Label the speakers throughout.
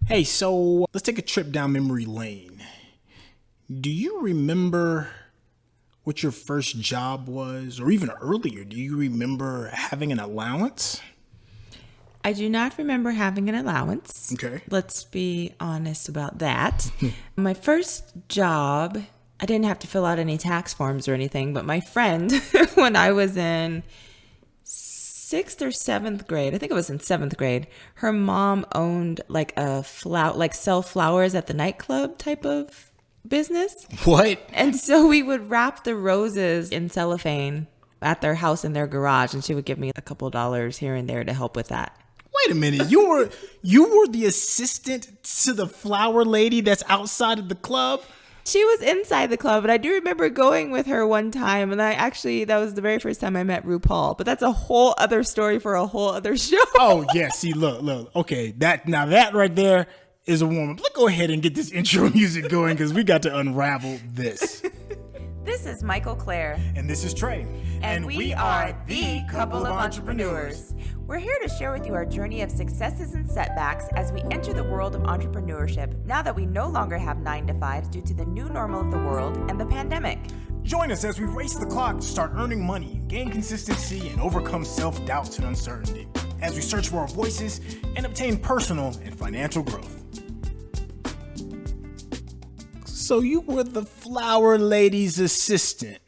Speaker 1: Hey, so let's take a trip down memory lane. Do you remember what your first job was? Or even earlier, do you remember having an allowance?
Speaker 2: I do not remember having an allowance.
Speaker 1: Okay.
Speaker 2: Let's be honest about that. My first job, I didn't have to fill out any tax forms or anything, but my friend, when I was in sixth or seventh grade, I think it was in seventh grade, her mom owned like sell flowers at the nightclub type of business.
Speaker 1: What?
Speaker 2: And so we would wrap the roses in cellophane at their house in their garage, and she would give me a couple dollars here and there to help with that.
Speaker 1: Wait a minute. You were the assistant to the flower lady that's outside of the club?
Speaker 2: She was inside the club, but I do remember going with her one time, and that was the very first time I met RuPaul. But that's a whole other story for a whole other show.
Speaker 1: Oh, yeah. See, look. Okay, that right there is a woman. Let's go ahead and get this intro music going because we got to unravel this.
Speaker 2: This is Mikel-Claire.
Speaker 1: And this is Trey.
Speaker 2: And we are the couple of entrepreneurs. We're here to share with you our journey of successes and setbacks as we enter the world of entrepreneurship now that we no longer have 9-to-5s due to the new normal of the world and the pandemic.
Speaker 1: Join us as we race the clock to start earning money, gain consistency, and overcome self-doubts and uncertainty as we search for our voices and obtain personal and financial growth. So you were the flower lady's assistant.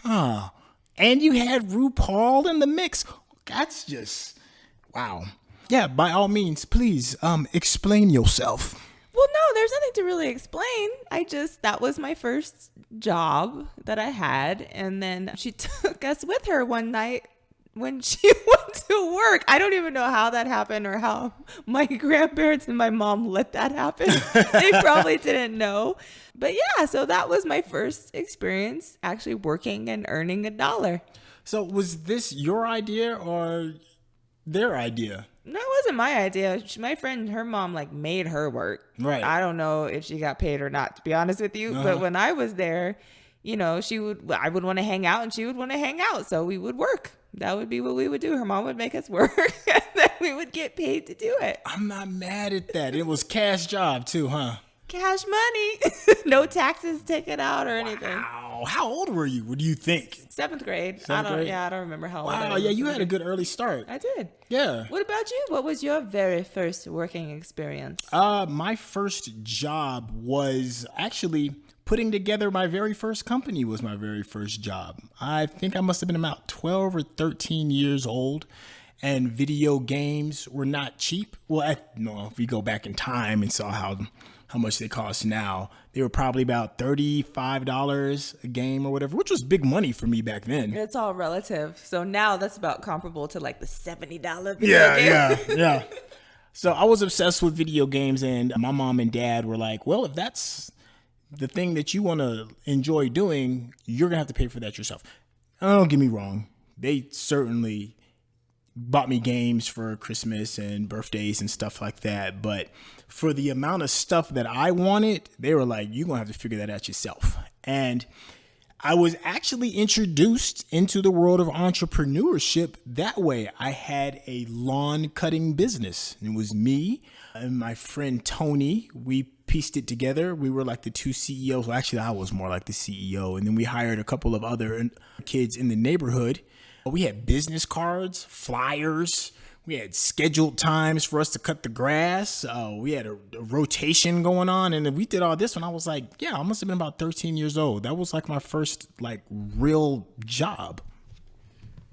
Speaker 1: Huh. And you had RuPaul in the mix. That's just, wow. Yeah, by all means, please, explain yourself.
Speaker 2: Well, no, there's nothing to really explain. That was my first job that I had. And then she took us with her one night when she went to work. I don't even know how that happened or how my grandparents and my mom let that happen. They probably didn't know. But yeah, so that was my first experience actually working and earning $1.
Speaker 1: So was this your idea or their idea?
Speaker 2: No, it wasn't my idea. My friend, her mom made her work.
Speaker 1: Right.
Speaker 2: I don't know if she got paid or not, to be honest with you. But when I was there, I would want to hang out and she would want to hang out. So we would work. That would be what we would do. Her mom would make us work and then we would get paid to do it.
Speaker 1: I'm not mad at that. It was cash job too, huh?
Speaker 2: Cash money. No taxes taken out or anything.
Speaker 1: Wow. How old were you? What do you think?
Speaker 2: Seventh grade.
Speaker 1: I don't
Speaker 2: remember how old.
Speaker 1: Wow, yeah, you had a good early start.
Speaker 2: I did.
Speaker 1: Yeah.
Speaker 2: What about you? What was your very first working experience?
Speaker 1: My first job was actually putting together my very first company was my very first job. I think I must have been about 12 or 13 years old. And video games were not cheap. Well, if we go back in time and saw how much they cost now, they were probably about $35 a game or whatever, which was big money for me back then.
Speaker 2: It's all relative. So now that's about comparable to the $70 video game.
Speaker 1: Yeah. So I was obsessed with video games, and my mom and dad were like, well, if that's the thing that you want to enjoy doing, you're going to have to pay for that yourself. Don't get me wrong. They certainly bought me games for Christmas and birthdays and stuff like that. But for the amount of stuff that I wanted, they were like, you're going to have to figure that out yourself. And I was actually introduced into the world of entrepreneurship that way. I had a lawn cutting business. It was me and my friend Tony. We pieced it together. We were like the two CEOs. Well, actually, I was more like the CEO. And then we hired a couple of other kids in the neighborhood. We had business cards, flyers. We had scheduled times for us to cut the grass. We had a rotation going on. And we did all this when I was like, yeah, I must have been about 13 years old. That was like my first real job.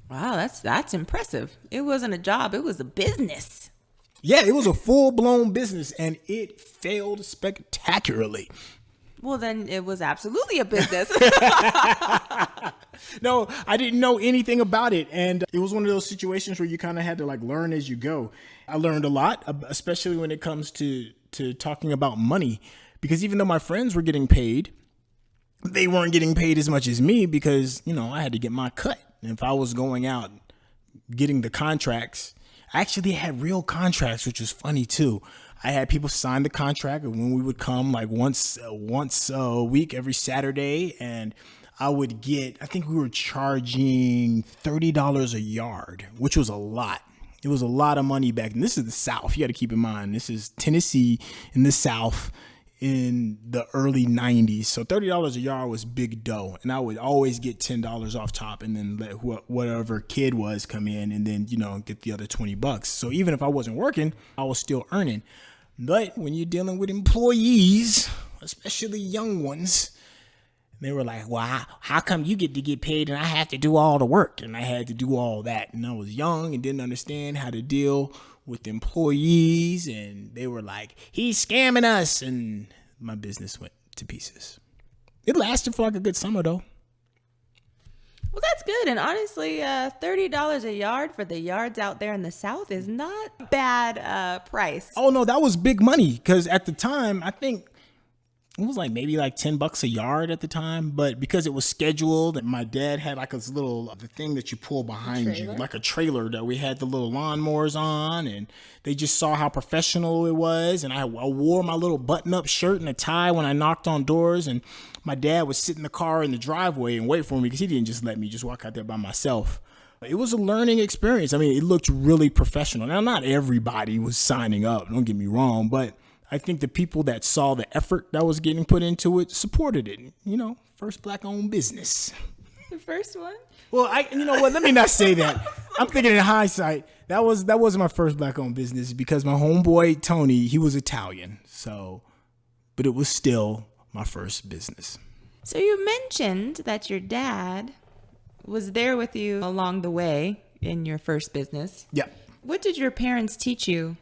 Speaker 2: Wow, that's impressive. It wasn't a job. It was a business.
Speaker 1: Yeah, it was a full-blown business, and it failed spectacularly.
Speaker 2: Well, then it was absolutely a business.
Speaker 1: No, I didn't know anything about it. And it was one of those situations where you kind of had to learn as you go. I learned a lot, especially when it comes to talking about money, because even though my friends were getting paid, they weren't getting paid as much as me because, I had to get my cut. And if I was going out getting the contracts, I actually had real contracts, which was funny too. I had people sign the contract when we would come once a week, every Saturday. And I think we were charging $30 a yard, which was a lot. It was a lot of money back then. This is the South. You got to keep in mind, this is Tennessee in the South in the early 90s. So $30 a yard was big dough. And I would always get $10 off top and then let whatever kid was come in and then, get the other $20. So even if I wasn't working, I was still earning. But when you're dealing with employees, especially young ones, they were like, well, how come you get to get paid and I have to do all the work? And I had to do all that. And I was young and didn't understand how to deal with employees. And they were like, he's scamming us. And my business went to pieces. It lasted for like a good summer, though.
Speaker 2: Well, that's good. And honestly, $30 a yard for the yards out there in the South is not a bad price.
Speaker 1: Oh, no, that was big money. Because at the time, I think it was like maybe like $10 a yard at the time, but because it was scheduled and my dad had like this little the thing that you pull behind you, like a trailer that we had the little lawnmowers on, and they just saw how professional it was. And I wore my little button-up shirt and a tie when I knocked on doors, and my dad would sit in the car in the driveway and wait for me because he didn't just let me just walk out there by myself. It was a learning experience. I mean, it looked really professional. Now, not everybody was signing up, don't get me wrong, but I think the people that saw the effort that was getting put into it supported it. First black-owned business.
Speaker 2: The first one?
Speaker 1: Well, you know what? Let me not say that. I'm thinking in hindsight, that wasn't my first black-owned business because my homeboy Tony, he was Italian. But it was still my first business.
Speaker 2: So you mentioned that your dad was there with you along the way in your first business.
Speaker 1: Yeah.
Speaker 2: What did your parents teach you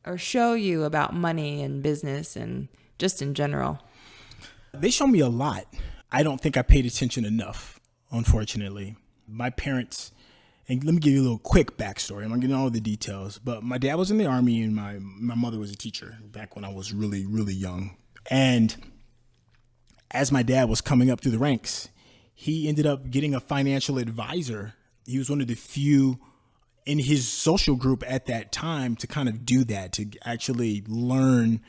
Speaker 2: or show you about money and business and just in general?
Speaker 1: They showed me a lot. I don't think I paid attention enough, unfortunately. My parents, and let me give you a little quick backstory. I'm not getting all the details, but my dad was in the Army and my mother was a teacher back when I was really, really young. And as my dad was coming up through the ranks, he ended up getting a financial advisor. He was one of the few in his social group at that time to kind of do that, to actually learn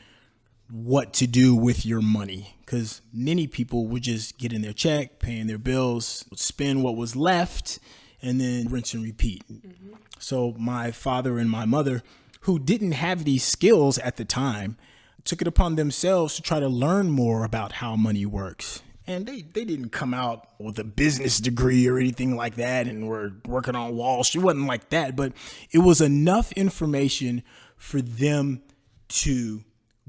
Speaker 1: what to do with your money. Because many people would just get in their check, paying their bills, spend what was left, and then rinse and repeat. Mm-hmm. So my father and my mother, who didn't have these skills at the time, took it upon themselves to try to learn more about how money works. And they didn't come out with a business degree or anything like that and were working on Wall Street. It wasn't like that, but it was enough information for them to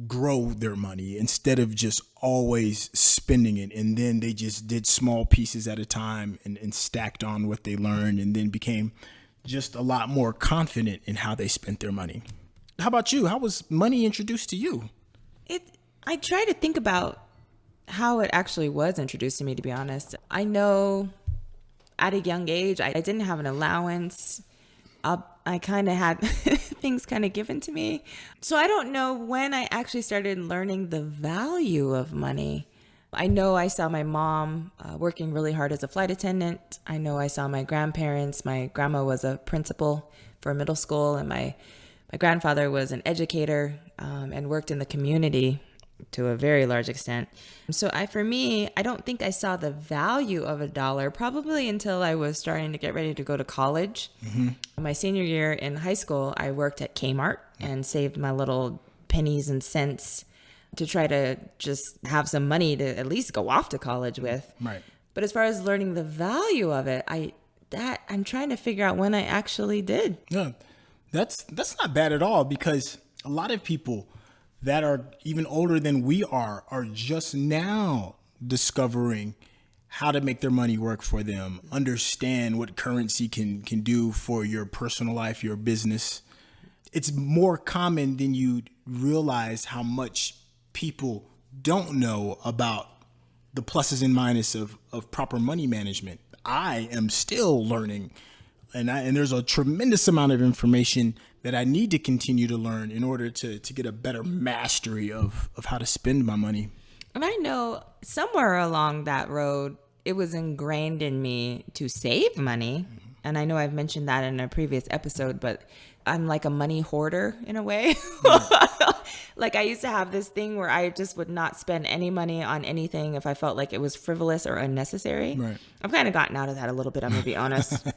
Speaker 1: grow their money instead of just always spending it. And then they just did small pieces at a time and stacked on what they learned and then became just a lot more confident in how they spent their money. How about you? How was money introduced to you?
Speaker 2: I try to think about how it actually was introduced to me, to be honest. I know at a young age, I didn't have an allowance. I kind of had things kind of given to me. So I don't know when I actually started learning the value of money. I know I saw my mom working really hard as a flight attendant. I know I saw my grandparents. My grandma was a principal for middle school, and my grandfather was an educator and worked in the community to a very large extent. So for me, I don't think I saw the value of a dollar probably until I was starting to get ready to go to college. Mm-hmm. My senior year in high school, I worked at Kmart and saved my little pennies and cents to try to just have some money to at least go off to college with.
Speaker 1: Right.
Speaker 2: But as far as learning the value of it, I'm trying to figure out when I actually did.
Speaker 1: Yeah, that's not bad at all, because a lot of people that are even older than we are just now discovering how to make their money work for them, understand what currency can do for your personal life, your business. It's more common than you realize how much people don't know about the pluses and minuses of proper money management. I am still learning, and there's a tremendous amount of information that I need to continue to learn in order to get a better mastery of how to spend my money.
Speaker 2: And I know somewhere along that road, it was ingrained in me to save money. Mm-hmm. And I know I've mentioned that in a previous episode, but I'm like a money hoarder in a way. Like I used to have this thing where I just would not spend any money on anything if I felt like it was frivolous or unnecessary.
Speaker 1: Right.
Speaker 2: I've kind of gotten out of that a little bit, I'm going to be honest.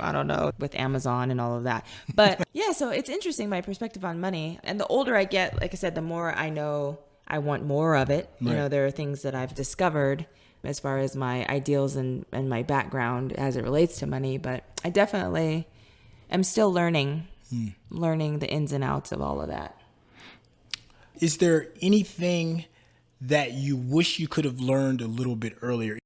Speaker 2: I don't know, with Amazon and all of that. But yeah, so it's interesting, my perspective on money. And the older I get, like I said, the more I know I want more of it.
Speaker 1: Right.
Speaker 2: You know, there are things that I've discovered as far as my ideals and my background as it relates to money. But I definitely am still learning the ins and outs of all of that.
Speaker 1: Is there anything that you wish you could have learned a little bit earlier?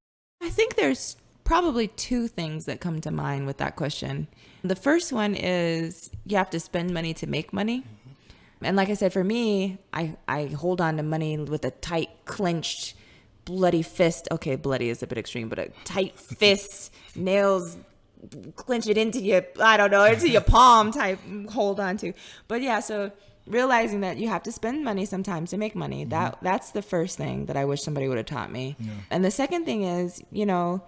Speaker 2: I think there's probably two things that come to mind with that question. The first one is you have to spend money to make money. And like I said, for me, I hold on to money with a tight, clenched, bloody fist. Okay, bloody is a bit extreme, but a tight fist, nails, clench it into your, I don't know, into your palm type hold on to. But yeah, so realizing that you have to spend money sometimes to make money, that's the first thing that I wish somebody would have taught me. Yeah. And the second thing is, you know,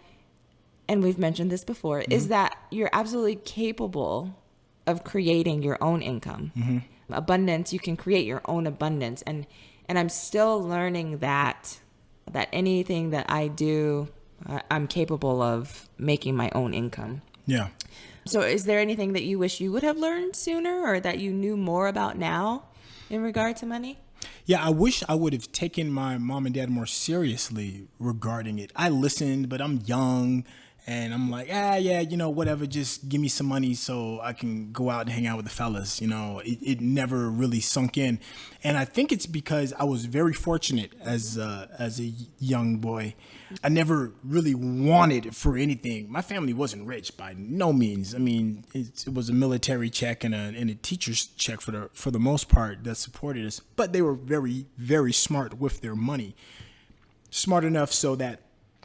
Speaker 2: and we've mentioned this before, is that you're absolutely capable of creating your own income. Abundance, you can create your own abundance. And I'm still learning that anything that I do, I'm capable of making my own income.
Speaker 1: Yeah.
Speaker 2: So is there anything that you wish you would have learned sooner or that you knew more about now in regard to money?
Speaker 1: Yeah, I wish I would have taken my mom and dad more seriously regarding it. I listened, but I'm young and I'm like, yeah, you know, whatever, just give me some money so I can go out and hang out with the fellas. You know, it never really sunk in. And I think it's because I was very fortunate as a young boy. I never really wanted for anything. My family wasn't rich by no means. I mean, it was a military check and a teacher's check for the most part that supported us. But they were very, very smart with their money. Smart enough so that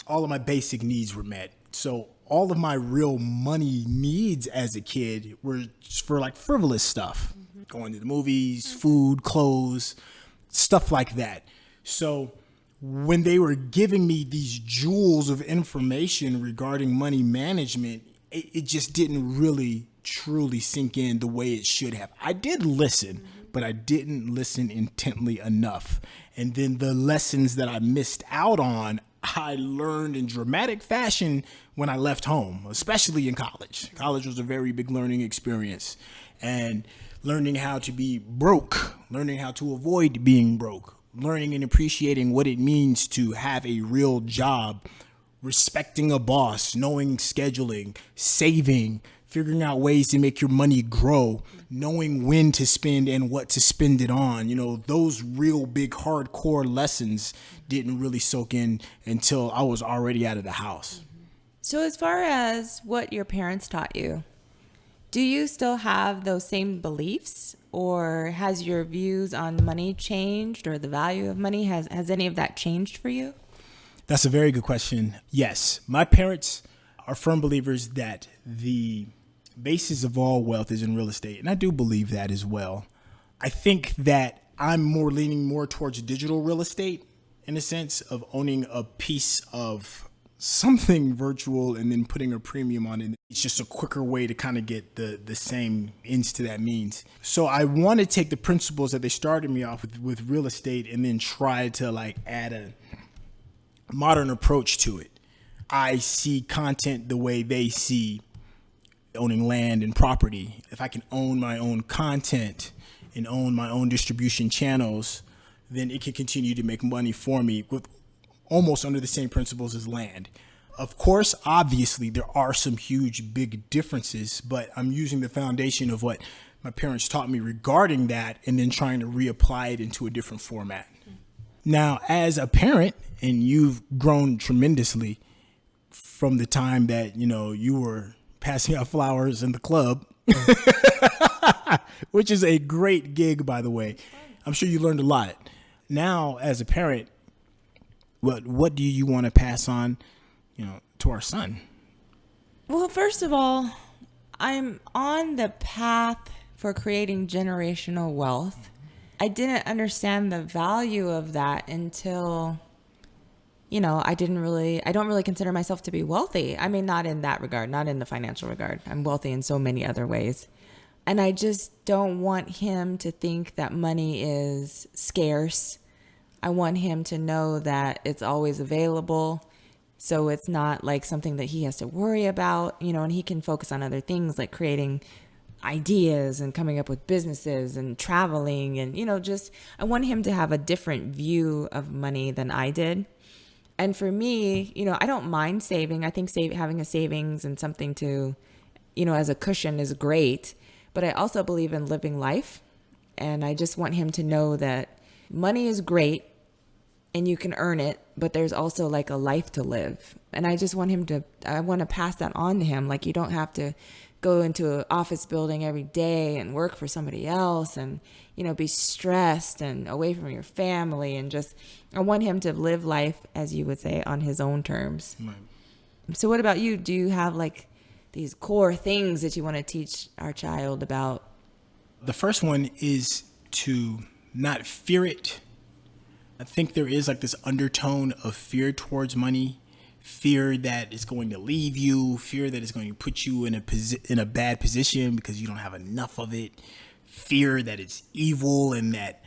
Speaker 1: all of my basic needs were met. So all of my real money needs as a kid were for like frivolous stuff, going to the movies, food, clothes, stuff like that. So when they were giving me these jewels of information regarding money management, it just didn't really truly sink in the way it should have. I did listen, but I didn't listen intently enough. And then the lessons that I missed out on, I learned in dramatic fashion when I left home, especially in college. College was a very big learning experience, and learning how to be broke, learning how to avoid being broke, learning and appreciating what it means to have a real job, respecting a boss, knowing scheduling, saving, figuring out ways to make your money grow, knowing when to spend and what to spend it on. You know, those real big hardcore lessons didn't really soak in until I was already out of the house.
Speaker 2: So as far as what your parents taught you, do you still have those same beliefs, or has your views on money changed, or the value of money? Has any of that changed for you?
Speaker 1: That's a very good question. Yes, my parents are firm believers that the basis of all wealth is in real estate. And I do believe that as well. I think that I'm leaning more towards digital real estate in a sense of owning a piece of something virtual and then putting a premium on it. It's just a quicker way to kind of get the same ends to that means. So I want to take the principles that they started me off with real estate and then try to like add a modern approach to it. I see content the way they see owning land and property. If I can own my own content and own my own distribution channels, then it can continue to make money for me with almost under the same principles as land. Of course, obviously, there are some huge, big differences, but I'm using the foundation of what my parents taught me regarding that and then trying to reapply it into a different format. Now, as a parent, and you've grown tremendously from the time that, you know, you were passing out flowers in the club, which is a great gig, by the way. I'm sure you learned a lot. Now, as a parent, what do you want to pass on, you know, to our son?
Speaker 2: Well, first of all, I'm on the path for creating generational wealth. I didn't understand the value of that until, you know, I don't really consider myself to be wealthy. I mean, not in that regard, not in the financial regard. I'm wealthy in so many other ways. And I just don't want him to think that money is scarce. I want him to know that it's always available. So it's not like something that he has to worry about, and he can focus on other things like creating ideas and coming up with businesses and traveling. And, I want him to have a different view of money than I did. And for me, I don't mind saving. I think having a savings and something to, as a cushion is great. But I also believe in living life. And I just want him to know that money is great and you can earn it, but there's also like a life to live. And I just want I want to pass that on to him. Like, you don't have to go into an office building every day and work for somebody else and, be stressed and away from your family. And I want him to live life, as you would say, on his own terms. Right. So what about you? Do you have like these core things that you want to teach our child about?
Speaker 1: The first one is to not fear it. I think there is like this undertone of fear towards money, fear that it's going to leave you, fear that it's going to put you in a bad position because you don't have enough of it, fear that it's evil and that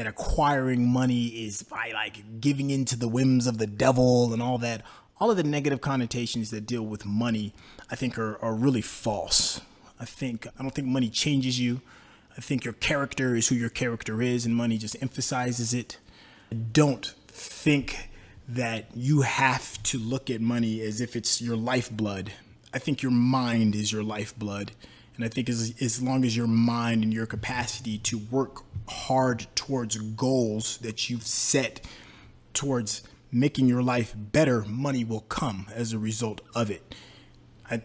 Speaker 1: acquiring money is by like giving into the whims of the devil and all that. All of the negative connotations that deal with money, I think are really false. I don't think money changes you. I think your character is who your character is, and money just emphasizes it. Don't think that you have to look at money as if it's your lifeblood. I think your mind is your lifeblood. And I think as long as your mind and your capacity to work hard towards goals that you've set towards making your life better, money will come as a result of it.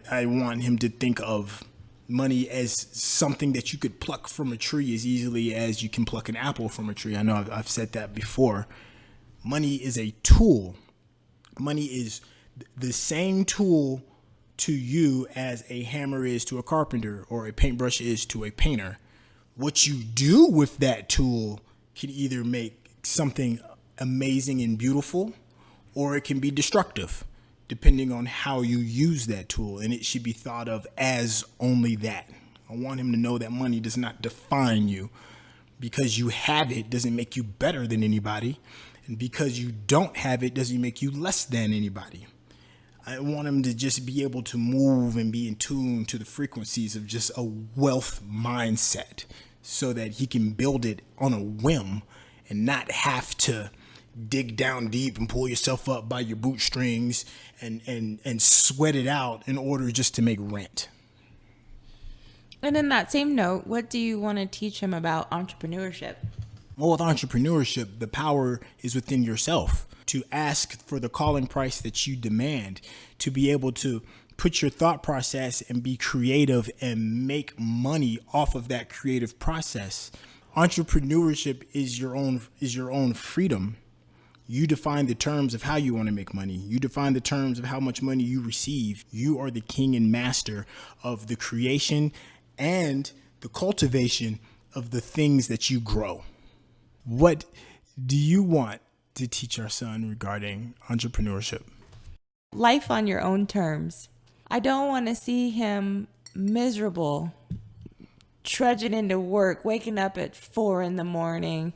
Speaker 1: I want him to think of money as something that you could pluck from a tree as easily as you can pluck an apple from a tree. I know I've said that before. Money is a tool. Money is the same tool to you as a hammer is to a carpenter or a paintbrush is to a painter. What you do with that tool can either make something amazing and beautiful, or it can be destructive, depending on how you use that tool. And it should be thought of as only that. I want him to know that money does not define you. Because you have it doesn't make you better than anybody. And because you don't have it doesn't make you less than anybody. I want him to just be able to move and be in tune to the frequencies of just a wealth mindset so that he can build it on a whim and not have to dig down deep and pull yourself up by your bootstrings and sweat it out in order just to make rent.
Speaker 2: And in that same note, what do you want to teach him about entrepreneurship?
Speaker 1: Well, with entrepreneurship, the power is within yourself to ask for the calling price that you demand, to be able to put your thought process and be creative and make money off of that creative process. Entrepreneurship is your own freedom. You define the terms of how you want to make money. You define the terms of how much money you receive. You are the king and master of the creation and the cultivation of the things that you grow. What do you want to teach our son regarding entrepreneurship?
Speaker 2: Life on your own terms. I don't want to see him miserable, trudging into work, waking up at 4 a.m,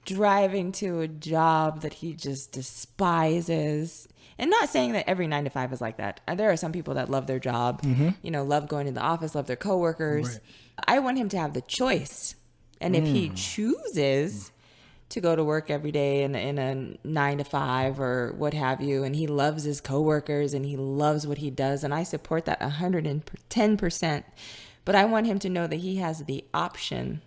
Speaker 2: driving to a job that he just despises. And not saying that every 9 to 5 is like that. There are some people that love their job, love going to the office, love their coworkers. Right. I want him to have the choice. And if he chooses to go to work every day in a 9 to 5 or what have you, and he loves his coworkers and he loves what he does, and I support that 110%. But I want him to know that he has the option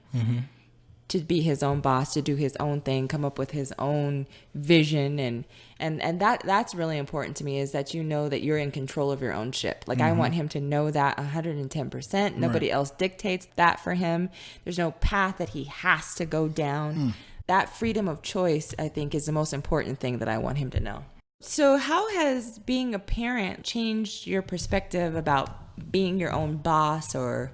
Speaker 2: to be his own boss, to do his own thing, come up with his own vision. And that's really important to me, is that you know that you're in control of your own ship. Like I want him to know that 110%. Nobody else dictates that for him. There's no path that he has to go down. That freedom of choice, I think, is the most important thing that I want him to know. So how has being a parent changed your perspective about being your own boss or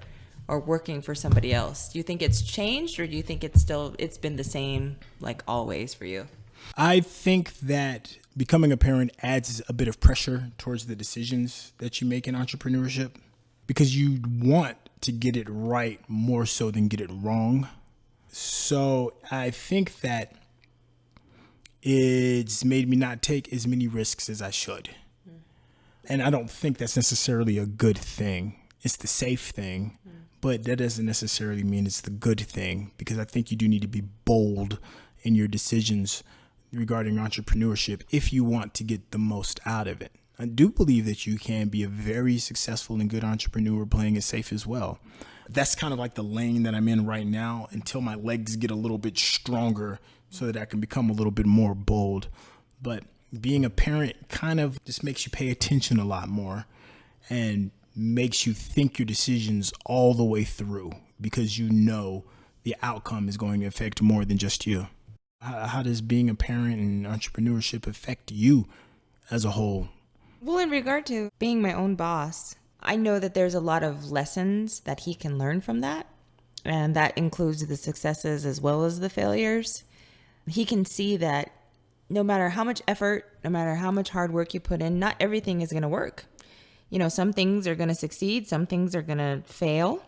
Speaker 2: working for somebody else? Do you think it's changed, or do you think it's been the same like always for you?
Speaker 1: I think that becoming a parent adds a bit of pressure towards the decisions that you make in entrepreneurship, because you want to get it right more so than get it wrong. So I think that it's made me not take as many risks as I should. And I don't think that's necessarily a good thing. It's the safe thing, but that doesn't necessarily mean it's the good thing, because I think you do need to be bold in your decisions regarding entrepreneurship if you want to get the most out of it. I do believe that you can be a very successful and good entrepreneur playing it safe as well. That's kind of like the lane that I'm in right now until my legs get a little bit stronger so that I can become a little bit more bold. But being a parent kind of just makes you pay attention a lot more and makes you think your decisions all the way through, because you know the outcome is going to affect more than just you. How does being a parent and entrepreneurship affect you as a whole?
Speaker 2: Well, in regard to being my own boss, I know that there's a lot of lessons that he can learn from that. And that includes the successes as well as the failures. He can see that no matter how much effort, no matter how much hard work you put in, not everything is going to work. You know, some things are going to succeed, some things are going to fail.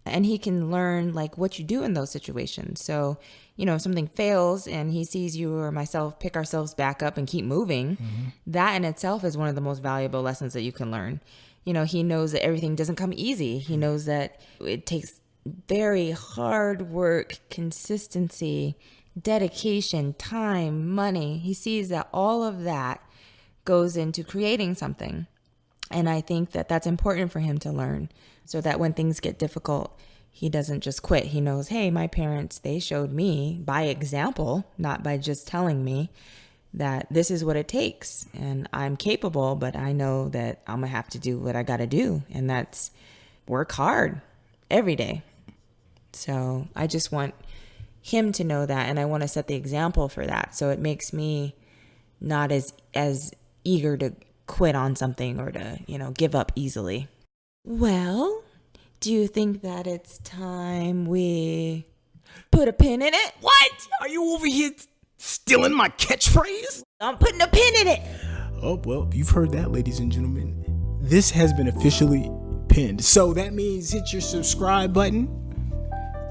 Speaker 2: And he can learn like what you do in those situations. So, you know, if something fails and he sees you or myself pick ourselves back up and keep moving, that in itself is one of the most valuable lessons that you can learn. You know, he knows that everything doesn't come easy. He knows that it takes very hard work, consistency, dedication, time, money. He sees that all of that goes into creating something. And I think that that's important for him to learn, so that when things get difficult, he doesn't just quit. He knows, hey, my parents, they showed me by example, not by just telling me, that this is what it takes. And I'm capable, but I know that I'm going to have to do what I got to do. And that's work hard every day. So I just want him to know that. And I want to set the example for that. So it makes me not as eager to quit on something or to, you know, give up easily. Well, do you think that it's time we put a pin in it?
Speaker 1: What? Are you over here stealing my catchphrase?
Speaker 2: I'm putting a pin in it.
Speaker 1: Oh, well, you've heard that, ladies and gentlemen. This has been officially pinned. So that means hit your subscribe button.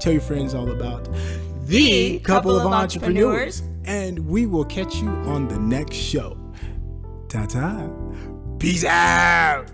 Speaker 1: Tell your friends all about the Couple of Entrepreneurs. And we will catch you on the next show. Ta-ta. Peace out.